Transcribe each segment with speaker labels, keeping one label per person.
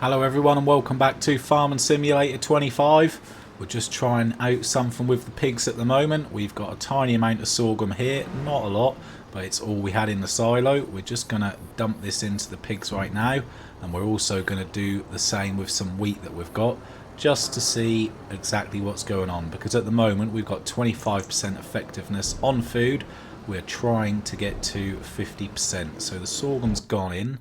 Speaker 1: Hello everyone and welcome back to Farming Simulator 25. We're just trying out something with the pigs at the moment. We've got a tiny amount of sorghum here, not a lot, but it's all we had in the silo. We're just going to dump this into the pigs right now, and we're also going to do the same with some wheat that we've got, just to see exactly what's going on, because at the moment we've got 25% effectiveness on food. We're trying to get to 50%, so the sorghum's gone in.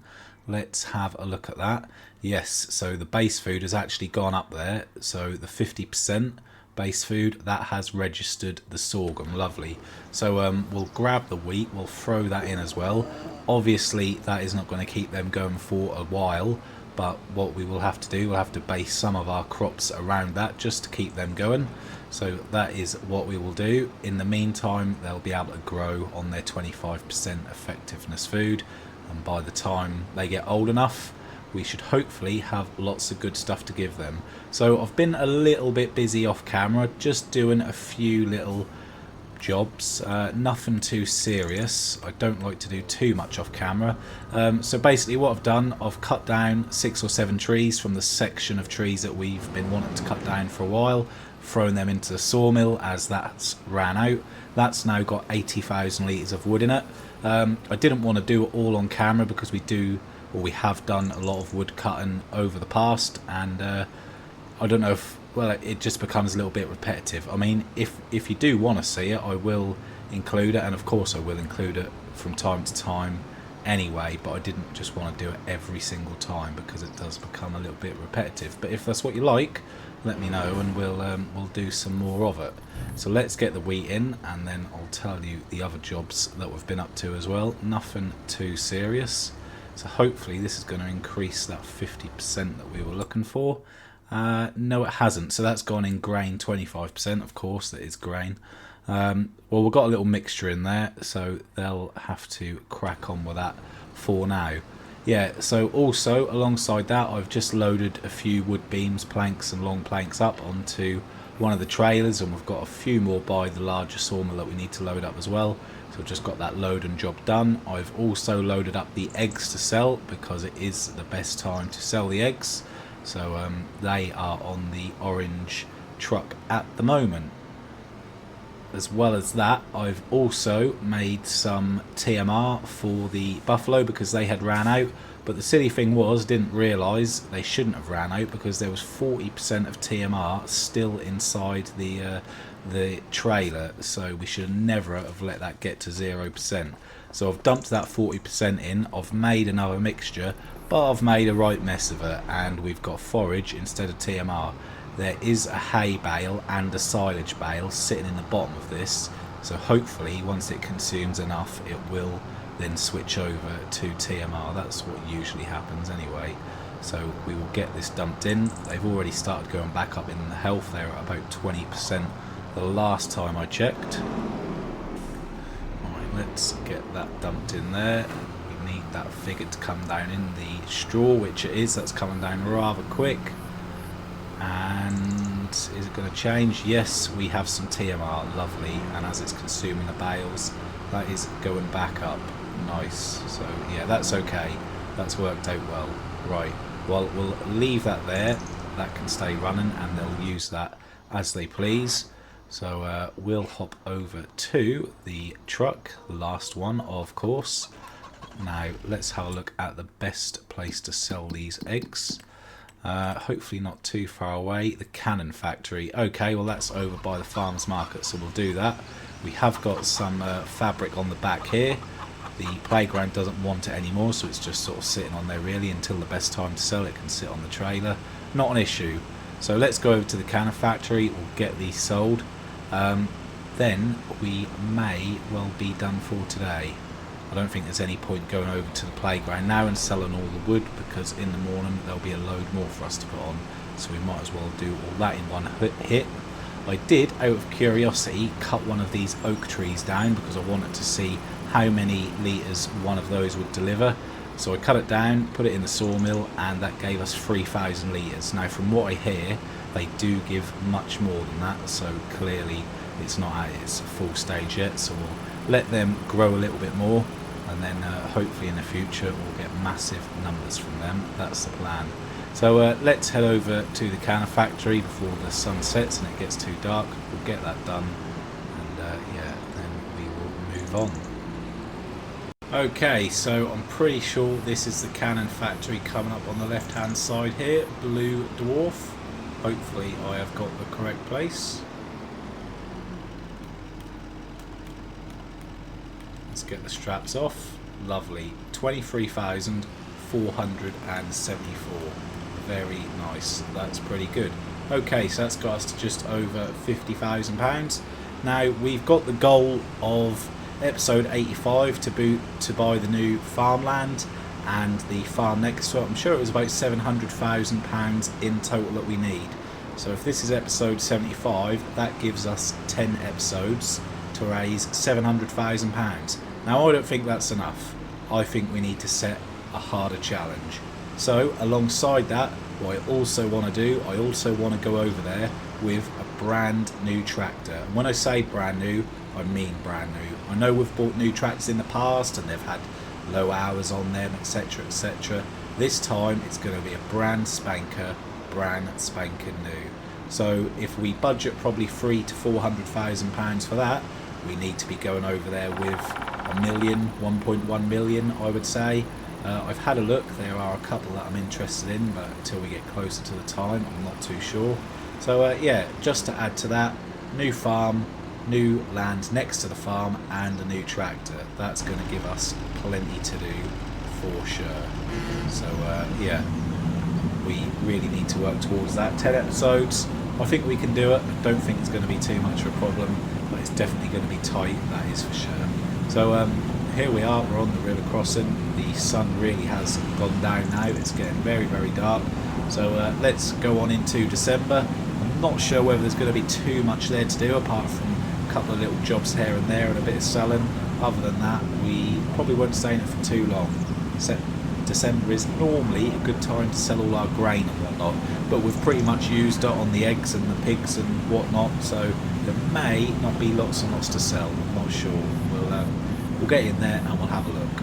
Speaker 1: Let's have a look at that. Yes, so the base food has actually gone up there. So the 50% base food, that has registered the sorghum. Lovely. So we'll grab the wheat, we'll throw that in as well. Obviously, that is not going to keep them going for a while. But what we will have to do, we'll have to base some of our crops around that just to keep them going. So that is what we will do. In the meantime, they'll be able to grow on their 25% effectiveness food. And by the time they get old enough, we should hopefully have lots of good stuff to give them. So I've been a little bit busy off camera, just doing a few little jobs, nothing too serious. I don't like to do too much off camera. So basically what I've done, I've cut down 6 or 7 trees from the section of trees that we've been wanting to cut down for a while, thrown them into the sawmill as that's ran out. That's now got 80,000 litres of wood in it. I didn't want to do it all on camera because we have done a lot of wood cutting over the past, and I don't know if, well, it just becomes a little bit repetitive. I mean, if you do want to see it, I will include it, and of course I will include it from time to time anyway, but I didn't just want to do it every single time because it does become a little bit repetitive. But if that's what you like, let me know and we'll do some more of it. So let's get the wheat in, and then I'll tell you the other jobs that we've been up to as well. Nothing too serious. So hopefully this is going to increase that 50% that we were looking for. No, it hasn't. So that's gone in grain 25%. Of course, that is grain. Well, we've got a little mixture in there, so they'll have to crack on with that for now. Yeah, so also alongside that, I've just loaded a few wood beams, planks and long planks up onto one of the trailers, and we've got a few more by the larger sawmill that we need to load up as well. So I've just got that load and job done. I've also loaded up the eggs to sell because it is the best time to sell the eggs. So they are on the orange truck at the moment. As well as that, I've also made some TMR for the buffalo because they had ran out. But the silly thing was, didn't realise they shouldn't have ran out because there was 40% of TMR still inside the trailer. So we should never have let that get to 0%. So I've dumped that 40% in. I've made another mixture, but I've made a right mess of it, and we've got forage instead of TMR. There is a hay bale and a silage bale sitting in the bottom of this, so hopefully once it consumes enough it will then switch over to TMR. That's what usually happens anyway. So we will get this dumped in. They've already started going back up in the health. They're at about 20% the last time I checked. Right, let's get that dumped in there. We need that figure to come down in the straw, which it is. That's coming down rather quick. And is it going to change? Yes, we have some TMR, lovely, and as it's consuming the bales, that is going back up. Nice. So yeah, that's okay, that's worked out well. Right, well, we'll leave that there. That can stay running and they'll use that as they please. So we'll hop over to the truck, the last one of course. Now let's have a look at the best place to sell these eggs. Hopefully not too far away. The cannon factory. Okay, well that's over by the farmers market, so we'll do that. We have got some fabric on the back here. The playground doesn't want it anymore, so it's just sort of sitting on there really until the best time to sell it. Can sit on the trailer, not an issue. So let's go over to the cannon factory. We'll get these sold. Then we may well be done for today. I don't think there's any point going over to the playground now and selling all the wood, because in the morning there'll be a load more for us to put on, so we might as well do all that in one hit. I did, out of curiosity, cut one of these oak trees down because I wanted to see how many litres one of those would deliver. So I cut it down, put it in the sawmill, and that gave us 3,000 litres. Now from what I hear, they do give much more than that, so clearly it's not at its full stage yet, so we'll let them grow a little bit more, and then hopefully in the future we'll get massive numbers from them. That's the plan. So let's head over to the canner factory before the sun sets and it gets too dark. We'll get that done, and yeah, then we will move on. Okay, so I'm pretty sure this is the cannon factory coming up on the left hand side here, Blue Dwarf. Hopefully I have got the correct place. Let's get the straps off. Lovely. 23,474. Very nice. That's pretty good. Okay, so that's got us to just over £50,000. Now we've got the goal of episode 85 to buy the new farmland and the farm next to it. I'm sure it was about £700,000 in total that we need. So if this is episode 75, that gives us 10 episodes to raise £700,000. Now I don't think that's enough. I think we need to set a harder challenge. So alongside that, what I also want to do, I also want to go over there with a brand new tractor. And when I say brand new, I mean brand new. I know we've bought new tractors in the past and they've had low hours on them, etc, etc. This time it's going to be a brand spanking new. So if we budget probably £300,000 to £400,000 for that, we need to be going over there with a million, 1.1 million, I would say. I've had a look, there are a couple that I'm interested in, but until we get closer to the time, I'm not too sure. So yeah, just to add to that, new farm, new land next to the farm, and a new tractor. That's going to give us plenty to do for sure. So yeah, we really need to work towards that. 10 episodes, I think we can do it. I don't think it's going to be too much of a problem, but it's definitely going to be tight, that is for sure. So here we are, we're on the river crossing. The sun really has gone down now, it's getting very, very dark. So let's go on into December. I'm not sure whether there's going to be too much there to do, apart from a couple of little jobs here and there and a bit of selling. Other than that, we probably won't stay in it for too long. December is normally a good time to sell all our grain and whatnot, but we've pretty much used it on the eggs and the pigs and whatnot, so there may not be lots and lots to sell. I'm not sure. We'll get in there and we'll have a look.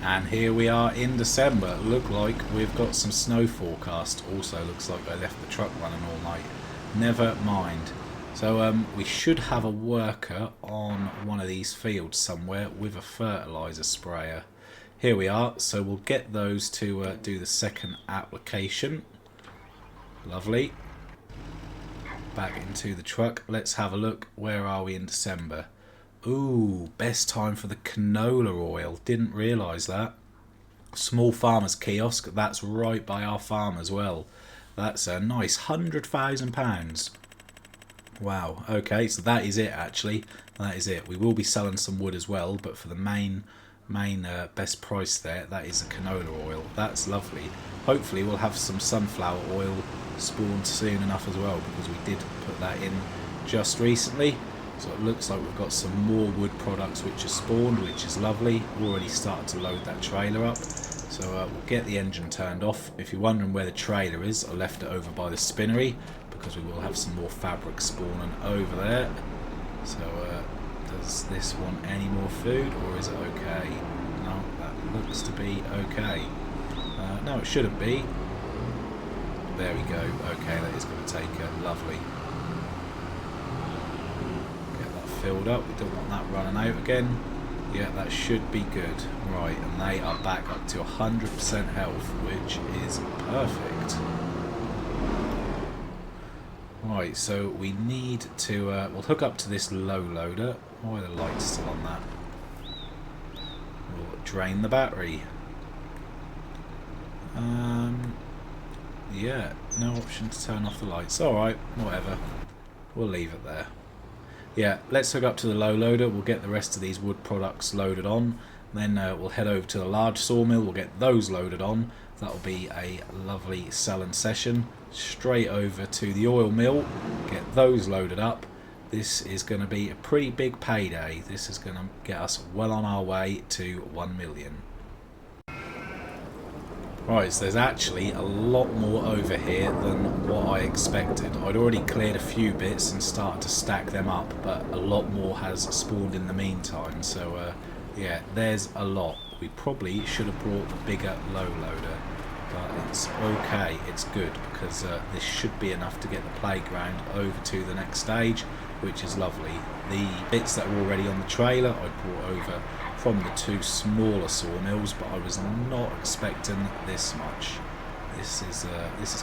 Speaker 1: And here we are in December. Look like we've got some snow forecast. Also looks like I left the truck running all night. Never mind. So we should have a worker on one of these fields somewhere with a fertilizer sprayer. Here we are, so we'll get those to do the second application. Lovely. Back into the truck. Let's have a look. Where are we in December? Ooh, best time for the canola oil. Didn't realise that. Small farmers kiosk. That's right by our farm as well. That's a nice £100,000. Wow. Okay, so that is it actually. That is it. We will be selling some wood as well, but for the main best price there, that is the canola oil. That's lovely. Hopefully we'll have some sunflower oil spawned soon enough as well, because we did put that in just recently. So it looks like we've got some more wood products which are spawned, which is lovely. Already started to load that trailer up. So we'll get the engine turned off. If you're wondering where the trailer is, I left it over by the spinnery, because we will have some more fabric spawning over there. So does this want any more food, or is it okay? No, that looks to be okay. No, it shouldn't be. There we go. Okay, that is going to take it. Lovely. Get that filled up. We don't want that running out again. Yeah, that should be good. Right, and they are back up to 100% health, which is perfect. Right, so we need to, we'll hook up to this low loader. Why are the lights still on that? We'll drain the battery. Yeah, no option to turn off the lights. Alright, whatever. We'll leave it there. Yeah, let's hook up to the low loader. We'll get the rest of these wood products loaded on. Then we'll head over to the large sawmill. We'll get those loaded on. That'll be a lovely selling session. Straight over to the oil mill. Get those loaded up. This is going to be a pretty big payday. This is going to get us well on our way to 1 million. Right, so there's actually a lot more over here than what I expected. I'd already cleared a few bits and started to stack them up, but a lot more has spawned in the meantime. So yeah, there's a lot. We probably should have brought the bigger low loader. but it's okay, it's good, because this should be enough to get the playground over to the next stage, which is lovely. The bits that are already on the trailer I brought over from the 2 smaller sawmills, but I was not expecting this much. This is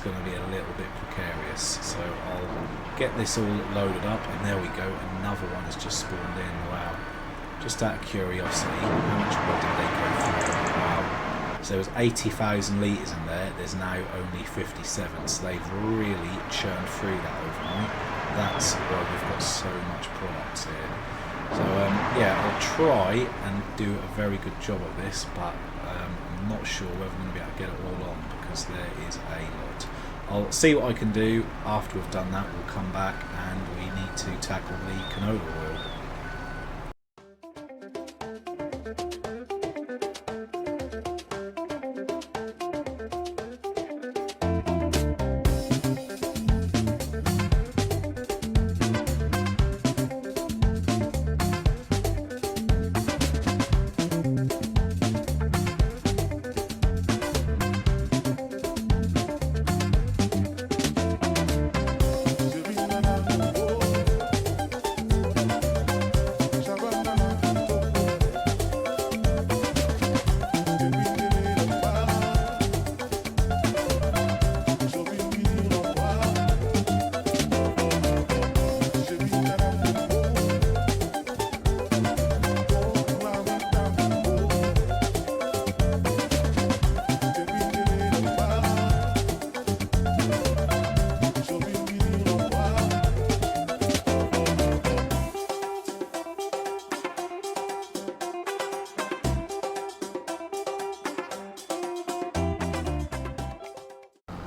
Speaker 1: going to be a little bit precarious, so I'll get this all loaded up, and there we go, another one has just spawned in. Wow. Just out of curiosity, how much wood did they go through? Wow. So there was 80,000 litres in there, there's now only 57, so they've really churned through that overnight. That's why we've got so much products here. So yeah, I'll try and do a very good job of this, but I'm not sure whether I'm going to be able to get it all on, because there is a lot. I'll see what I can do. After we've done that, we'll come back and we need to tackle the canola oil.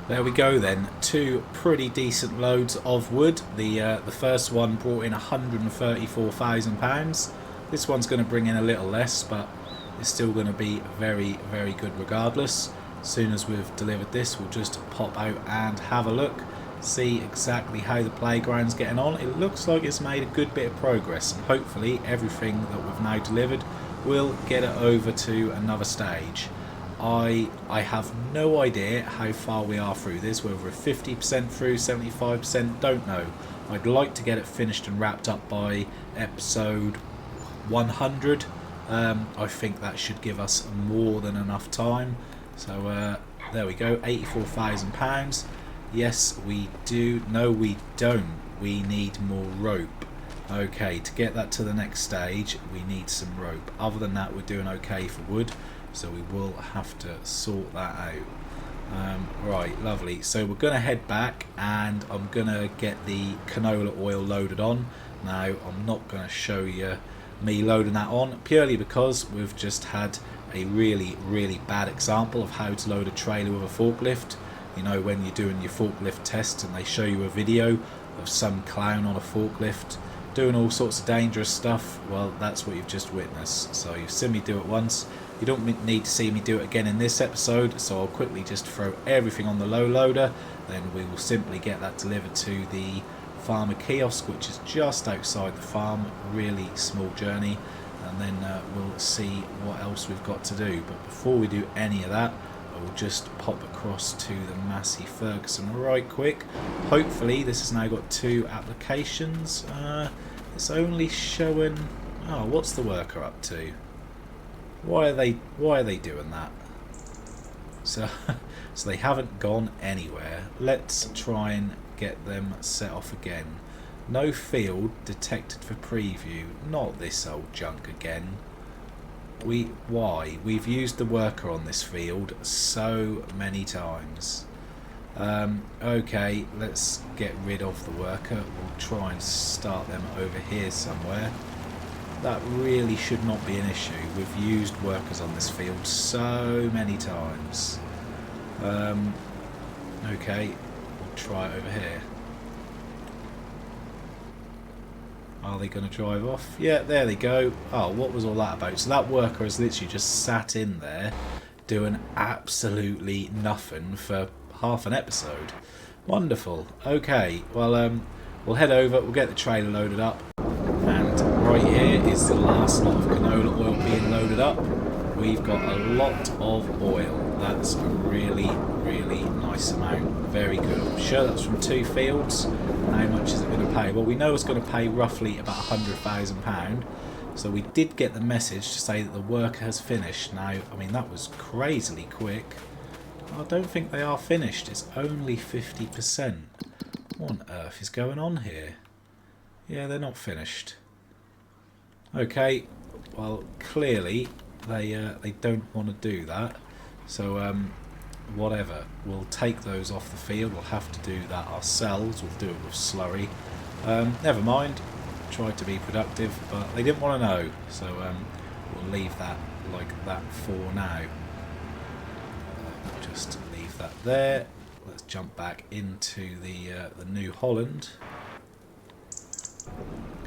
Speaker 1: There we go then, 2 pretty decent loads of wood. The first one brought in £134,000. This one's going to bring in a little less, but it's still going to be very, very good regardless. As soon as we've delivered this, we'll just pop out and have a look, see exactly how the playground's getting on. It looks like it's made a good bit of progress, and hopefully everything that we've now delivered will get it over to another stage. I have no idea how far we are through this, whether we're 50% through, 75%, don't know. I'd like to get it finished and wrapped up by episode 100. I think that should give us more than enough time. So there we go, £84,000. Yes, we do. No, we don't. We need more rope. Okay, to get that to the next stage, we need some rope. Other than that, we're doing okay for wood. So we will have to sort that out. Right, lovely. So we're going to head back and I'm going to get the canola oil loaded on. Now, I'm not going to show you me loading that on, purely because we've just had a really, really bad example of how to load a trailer with a forklift. You know, when you're doing your forklift test and they show you a video of some clown on a forklift doing all sorts of dangerous stuff, well, that's what you've just witnessed. So you've seen me do it once. You don't need to see me do it again in this episode, so I'll quickly just throw everything on the low loader, then we will simply get that delivered to the farmer kiosk, which is just outside the farm. Really small journey, and then we'll see what else we've got to do. But before we do any of that, I will just pop across to the Massey Ferguson right quick. Hopefully this has now got 2 applications. It's only showing... oh, what's the worker up to? Why are they doing that? So they haven't gone anywhere. Let's try and get them set off again. No field detected for preview. Not this old junk again. Why? We've used the worker on this field so many times. Okay, let's get rid of the worker. We'll try and start them over here somewhere. That really should not be an issue. We've used workers on this field so many times. Okay, we'll try it over here. Are they going to drive off? Yeah, there they go. Oh, what was all that about? So that worker has literally just sat in there doing absolutely nothing for half an episode. Wonderful. Okay, well, we'll head over, we'll get the trailer loaded up, and right here is the last lot of canola oil being loaded up. We've got a lot of oil. that's a really, really nice amount. Very good. I'm sure that's from 2 fields. How much is it going to pay? Well, we know it's going to pay roughly about £100,000. So we did get the message to say that the work has finished. Now, I mean, that was crazily quick. I don't think they are finished. It's only 50%. What on earth is going on here? Yeah, they're not finished. Okay, well, clearly they don't want to do that. So, whatever. We'll take those off the field. We'll have to do that ourselves. We'll do it with slurry. Never mind. Tried to be productive, but they didn't want to know. So, we'll leave that like that for now. Just leave that there. Let's jump back into the New Holland.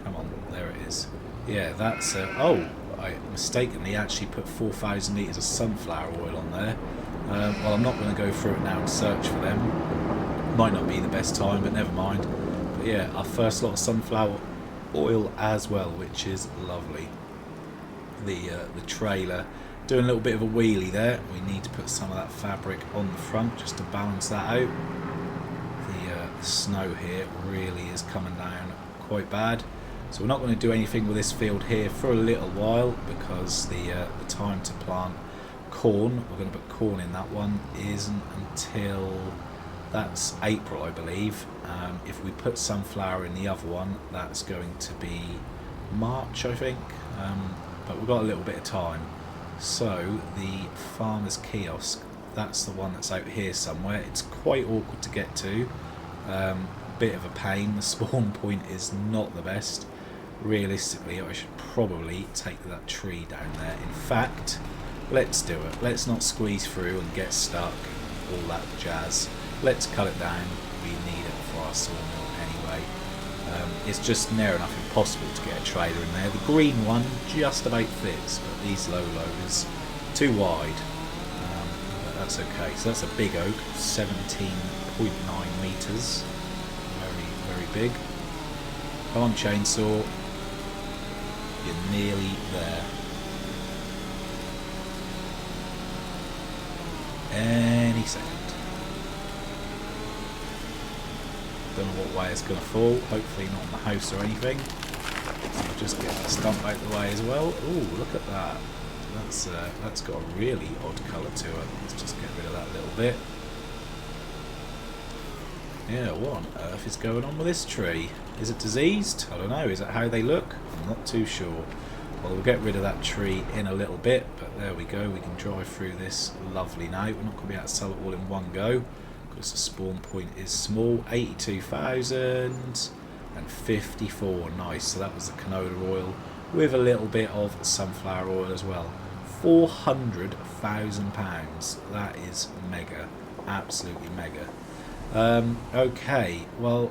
Speaker 1: Come on, there it is. Yeah, that's... oh, I mistakenly actually put 4,000 litres of sunflower oil on there. Well, I'm not going to go through it now and search for them. Might not be the best time, but never mind. But yeah, our first lot of sunflower oil as well, which is lovely. The trailer doing a little bit of a wheelie there. We need to put some of that fabric on the front just to balance that out. The snow here really is coming down quite bad. So we're not going to do anything with this field here for a little while because the time to plant corn, we're going to put corn in that one, isn't until that's April, I believe. If we put sunflower in the other one, that's going to be March, I think. But we've got a little bit of time. So the farmer's kiosk, that's the one that's out here somewhere. It's quite awkward to get to. Bit of a pain. The spawn point is not the best. Realistically, I should probably take that tree down there. In fact, let's do it. Let's not squeeze through and get stuck, all that jazz. Let's cut it down. We need it for our sawmill anyway. It's just near enough impossible to get a trailer in there. The green one just about fits, but these low loaders too wide. But that's okay. So that's a big oak, 17.9 metres. Very, very big. Come on, chainsaw. You're nearly there. Any second. Don't know what way it's going to fall. Hopefully not on the house or anything. So I'll just get the stump out the way as well. Ooh, look at that. That's got a really odd colour to it. Let's just get rid of that little bit. Yeah, what on earth is going on with this tree? Is it diseased? I don't know. Is that how they look? I'm not too sure. Well, we'll get rid of that tree in a little bit, but there we go. We can drive through this lovely now. We're not going to be able to sell it all in one go because the spawn point is small. 82,054. Nice. So that was the canola oil with a little bit of sunflower oil as well. £400,000. That is mega. Absolutely mega. Okay, well,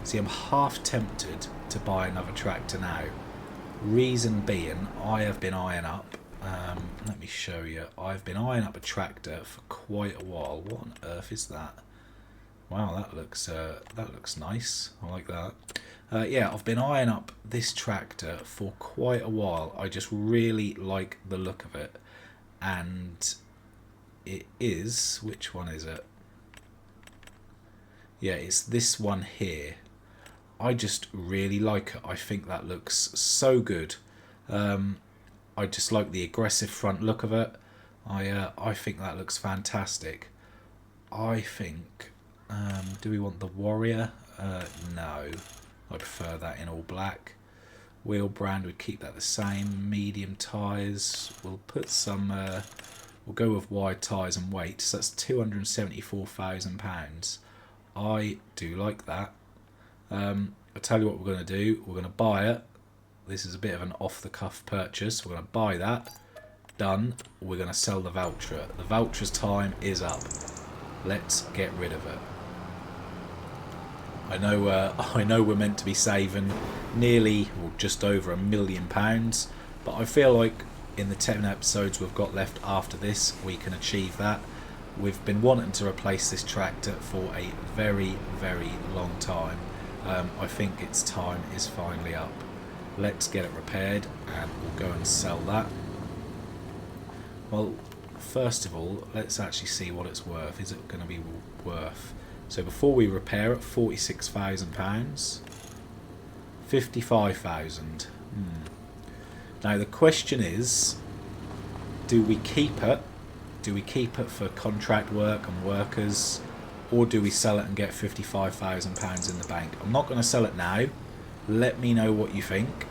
Speaker 1: see, I'm half tempted to buy another tractor now. Reason being, I have been eyeing up, let me show you, I've been eyeing up a tractor for quite a while. What on earth is that? Wow, that looks nice. I like that. Yeah, I've been eyeing up this tractor for quite a while. I just really like the look of it. And it is, which one is it? Yeah, it's this one here. I just really like it. I think that looks so good. I just like the aggressive front look of it. I think that looks fantastic. I think, do we want the Warrior? No, I prefer that in all black. Wheel brand, we'd keep that the same. Medium tyres, we'll put some, we'll go with wide tyres and weight. So that's £274,000. I do like that. I'll tell you what we're going to do. We're going to buy it. This is a bit of an off-the-cuff purchase. We're going to buy that. Done. We're going to sell the Valtra. The Valtra's time is up. Let's get rid of it. I know we're meant to be saving nearly, or just over £1 million, but I feel like in the 10 episodes we've got left after this, we can achieve that. We've been wanting to replace this tractor for a very, very long time. I think its time is finally up. Let's get it repaired and we'll go and sell that. Well, first of all, let's actually see what it's worth. Is it going to be worth? So before we repair it, £46,000, 55,000. Now the question is, do we keep it? Do we keep it for contract work and workers, or do we sell it and get £55,000 in the bank? I'm not going to sell it now. Let me know what you think.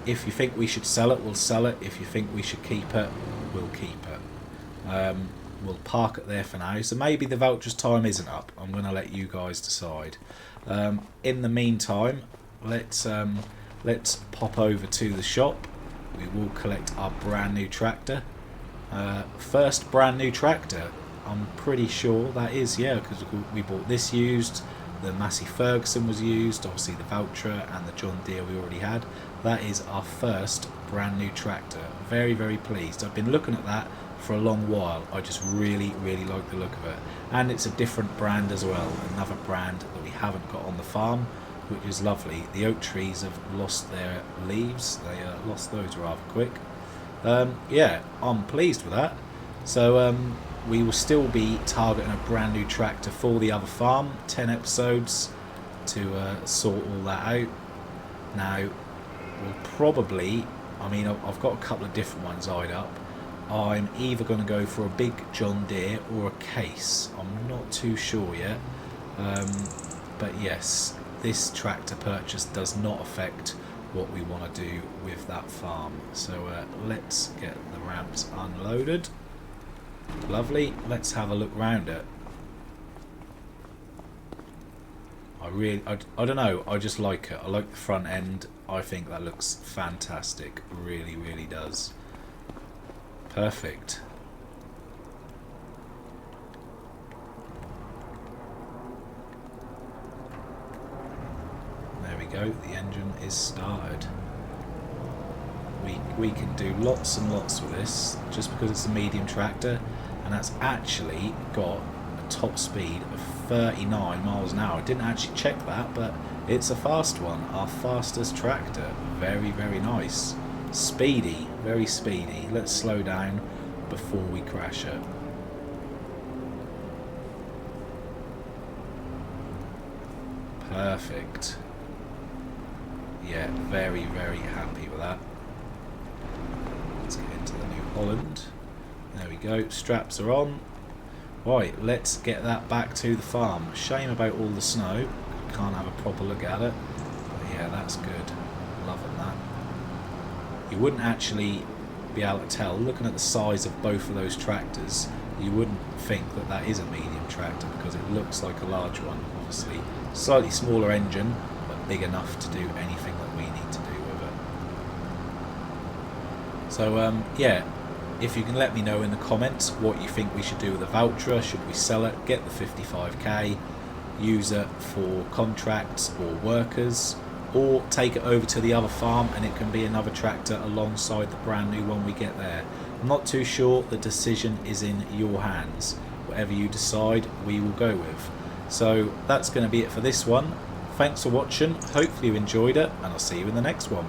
Speaker 1: If you think we should sell it, we'll sell it. If you think we should keep it, we'll keep it. We'll park it there for now. So maybe the vouchers time isn't up. I'm going to let you guys decide. In the meantime, let's pop over to the shop. We will collect our brand new tractor. First brand new tractor. I'm pretty sure that is, yeah, because we bought this used. The Massey Ferguson was used, obviously the Valtra and the John Deere we already had. That is our first brand new tractor. Very, very pleased. I've been looking at that for a long while. I just really, really like the look of it. And it's a different brand as well. Another brand that we haven't got on the farm, which is lovely. The oak trees have lost their leaves. They lost those rather quick. Yeah, I'm pleased with that. So we will still be targeting a brand new tractor for the other farm. 10 episodes to sort all that out. Now, we'll probably, I mean, I've got a couple of different ones eyed up. I'm either going to go for a big John Deere or a Case. I'm not too sure yet. But yes, this tractor purchase does not affect what we want to do with that farm. So let's get the ramps unloaded. Lovely. Let's have a look round it. I don't know, I just like it. I like the front end. I think that looks fantastic. Really, really does. Perfect. There we go. The engine is started. We can do lots and lots with this just because it's a medium tractor, and that's actually got a top speed of 39 miles an hour. I didn't actually check that, but it's a fast one. Our fastest tractor. Very, very nice. Speedy, very speedy. Let's slow down before we crash it. Perfect. Yeah, very, very happy with that. Let's get into the New Holland. There we go, straps are on. Right, let's get that back to the farm. Shame about all the snow. Can't have a proper look at it. But yeah, that's good. Loving that. You wouldn't actually be able to tell, looking at the size of both of those tractors, you wouldn't think that that is a medium tractor because it looks like a large one. Obviously, slightly smaller engine, but big enough to do anything that we need to do with it. So yeah, if you can let me know in the comments what you think we should do with the Valtra. Should we sell it, get the 55k, use it for contracts or workers, or take it over to the other farm and it can be another tractor alongside the brand new one we get there. I'm not too sure. The decision is in your hands. Whatever you decide, we will go with. So that's going to be it for this one. Thanks for watching. Hopefully you enjoyed it, and I'll see you in the next one.